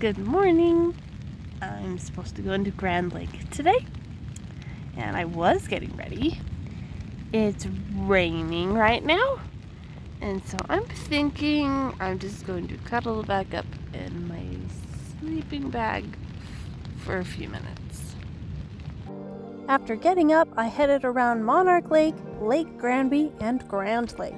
Good morning. I'm supposed to go into Grand Lake today, and I was getting ready. It's raining right now, and so I'm thinking I'm just going to cuddle back up in my sleeping bag for a few minutes. After getting up, I headed around Monarch Lake, Lake Granby, and Grand Lake.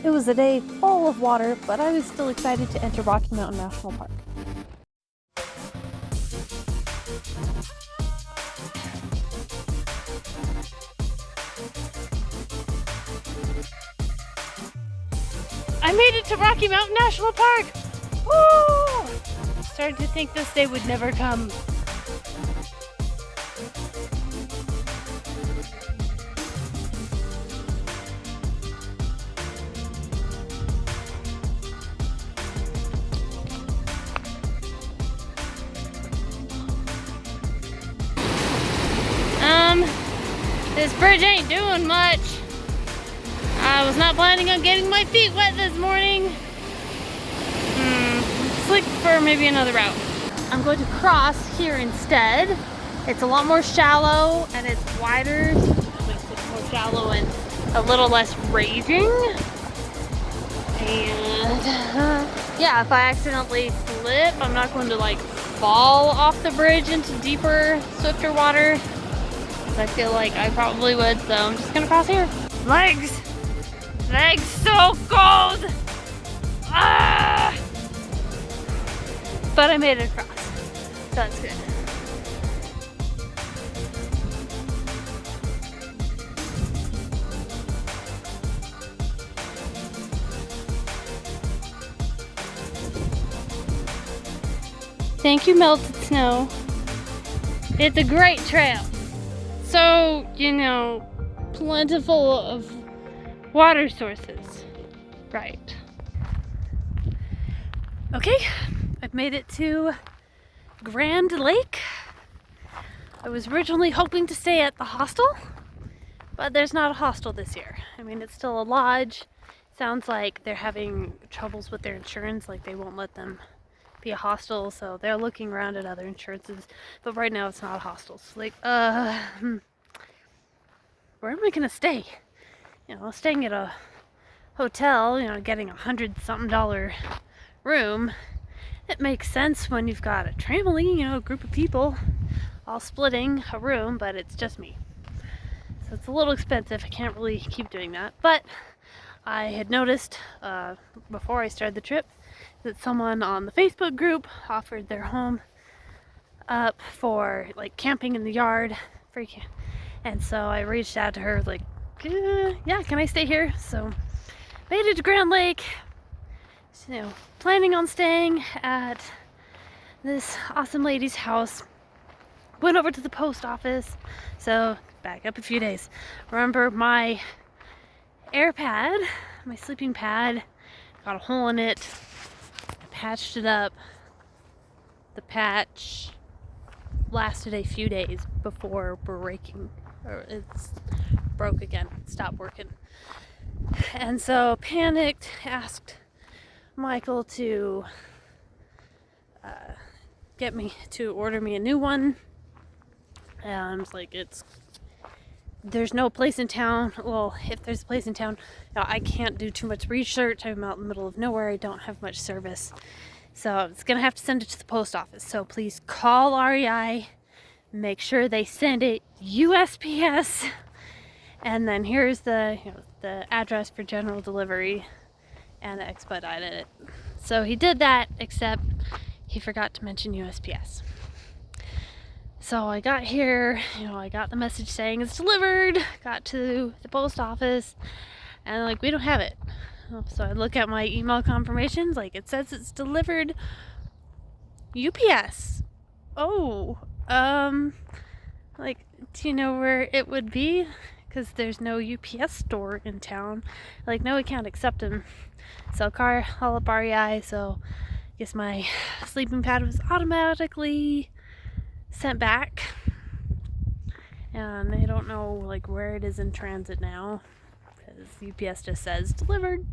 It was a day full of water, but I was still excited to enter Rocky Mountain National Park. I made it to Rocky Mountain National Park! Woo! Started to think this day would never come. This bridge ain't doing much. I was not planning on getting my feet wet this morning. Let's look for maybe another route. I'm going to cross here instead. It's a lot more shallow and it's wider, so it makes it more shallow and a little less raging. And yeah, if I accidentally slip, I'm not going to like fall off the bridge into deeper, swifter water. I feel like I probably would, so I'm just gonna cross here. Legs so cold. Ah! But I made it across, so that's good. Thank you, melted snow. It's a great trail. So, you know, plentiful of water sources. Right. Okay, I've made it to Grand Lake. I was originally hoping to stay at the hostel, but there's not a hostel this year. I mean, it's still a lodge. Sounds like they're having troubles with their insurance, like they won't let them be a hostel, so they're looking around at other insurances, but right now it's not a hostel. So like, where am I gonna stay? You know, staying at a hotel, you know, getting $100-something room, it makes sense when you've got a trampoline, you know, a group of people all splitting a room, but it's just me. So it's a little expensive. I can't really keep doing that, but I had noticed before I started the trip that someone on the Facebook group offered their home up for like camping in the yard, and so I reached out to her like, yeah, can I stay here? So made it to Grand Lake. So, you know, planning on staying at this awesome lady's house. Went over to the post office, so back up a few days. Remember my air pad, my sleeping pad, got a hole in it. Patched it up. The patch lasted a few days before breaking, or it's broke again, stopped working. And so panicked, asked Michael to get me to order me a new one. And I was like, there's no place in town. Well, if there's a place in town, I can't do too much research. I'm out in the middle of nowhere. I don't have much service. So I was going to have to send it to the post office. So please call REI. Make sure they send it USPS. And then here's the address for general delivery and expedited it. So he did that, except he forgot to mention USPS. So I got here, you know, I got the message saying it's delivered, got to the post office, and like, we don't have it. So I look at my email confirmations, like it says it's delivered UPS. Oh, like, do you know where it would be? Because there's no UPS store in town. Like, no, we can't accept them. So call up REI, so I guess my sleeping pad was automatically sent back, and they don't know like where it is in transit now because UPS just says delivered.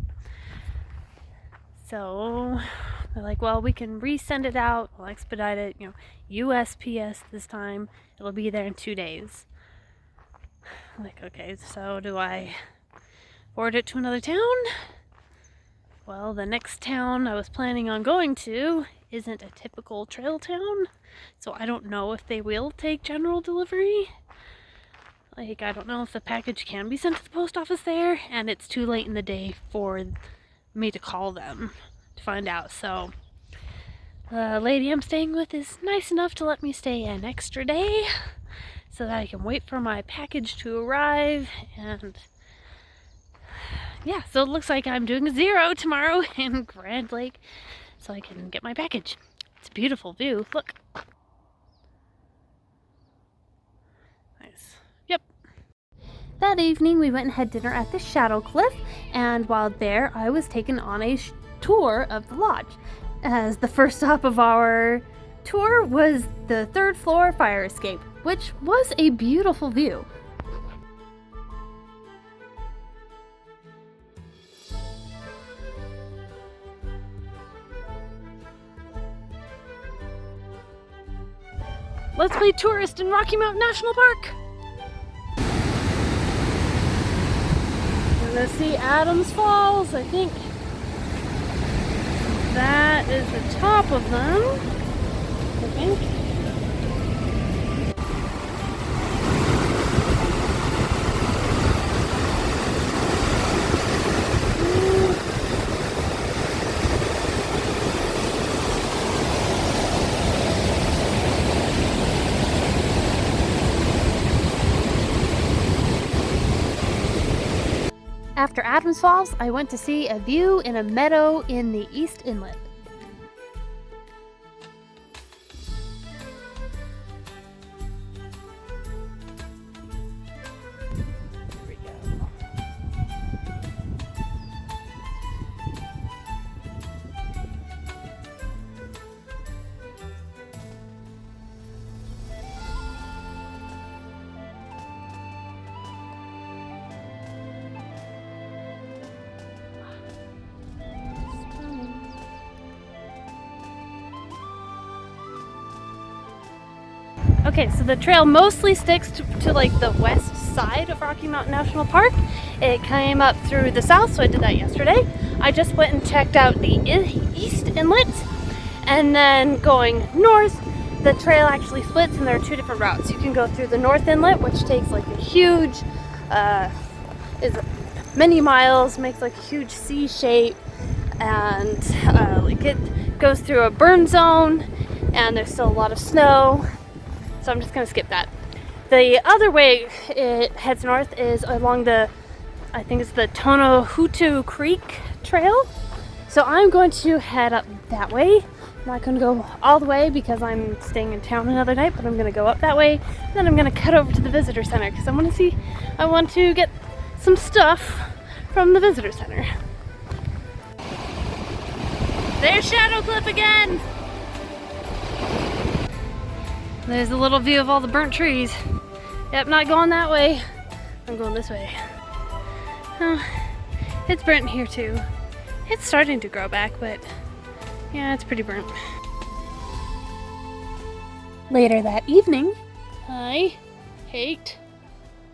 So they're like, well, we can resend it out. We'll expedite it, USPS this time. It'll be there in 2 days. I'm like, okay, so do I forward it to another town? Well, the next town I was planning on going to isn't a typical trail town, so I don't know if they will take general delivery. Like, I don't know if the package can be sent to the post office there, and it's too late in the day for me to call them to find out. So the lady I'm staying with is nice enough to let me stay an extra day so that I can wait for my package to arrive. And yeah, so it looks like I'm doing a 0 tomorrow in Grand Lake so I can get my package. It's a beautiful view. Look. Nice. Yep. That evening we went and had dinner at the Shadow Cliff, and while there I was taken on a tour of the lodge. As the first stop of our tour was the 3rd floor fire escape, which was a beautiful view. Let's play tourist in Rocky Mountain National Park. We're gonna see Adams Falls, I think. That is the top of them, I think. After Adams Falls, I went to see a view in a meadow in the East Inlet. Here we go. Okay, so the trail mostly sticks to like the west side of Rocky Mountain National Park. It came up through the south, so I did that yesterday. I just went and checked out the East Inlet, and then going north, the trail actually splits and there are 2 different routes. You can go through the North Inlet, which takes like a huge, is many miles, makes like a huge C shape, and like it goes through a burn zone, and there's still a lot of snow. So I'm just gonna skip that. The other way it heads north is along I think it's the Tonahutu Creek Trail. So I'm going to head up that way. I'm not gonna go all the way because I'm staying in town another night, but I'm gonna go up that way. Then I'm gonna cut over to the visitor center because I want to get some stuff from the visitor center. There's Shadow Cliff again. There's a little view of all the burnt trees. Yep, not going that way. I'm going this way. Oh, it's burnt here too. It's starting to grow back, but yeah, it's pretty burnt. Later that evening, I hate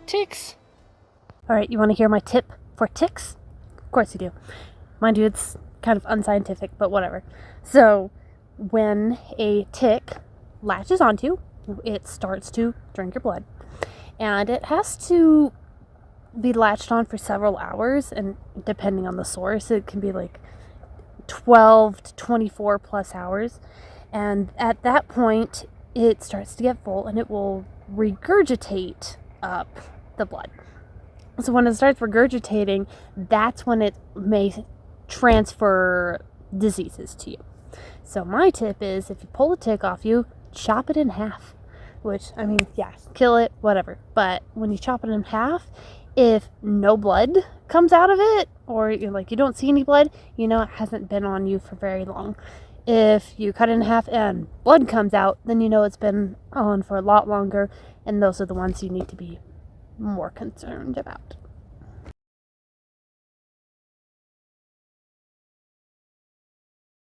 ticks. All right, you want to hear my tip for ticks? Of course you do. Mind you, it's kind of unscientific, but whatever. So when a tick latches onto, it starts to drink your blood, and it has to be latched on for several hours, and depending on the source it can be like 12 to 24 plus hours, and at that point it starts to get full and it will regurgitate up the blood. So when it starts regurgitating, that's when it may transfer diseases to you. So my tip is, if you pull a tick off you, chop it in half, which, I mean, yeah, kill it, whatever. But when you chop it in half, if no blood comes out of it, or you don't see any blood, it hasn't been on you for very long. If you cut it in half and blood comes out, then it's been on for a lot longer, and those are the ones you need to be more concerned about.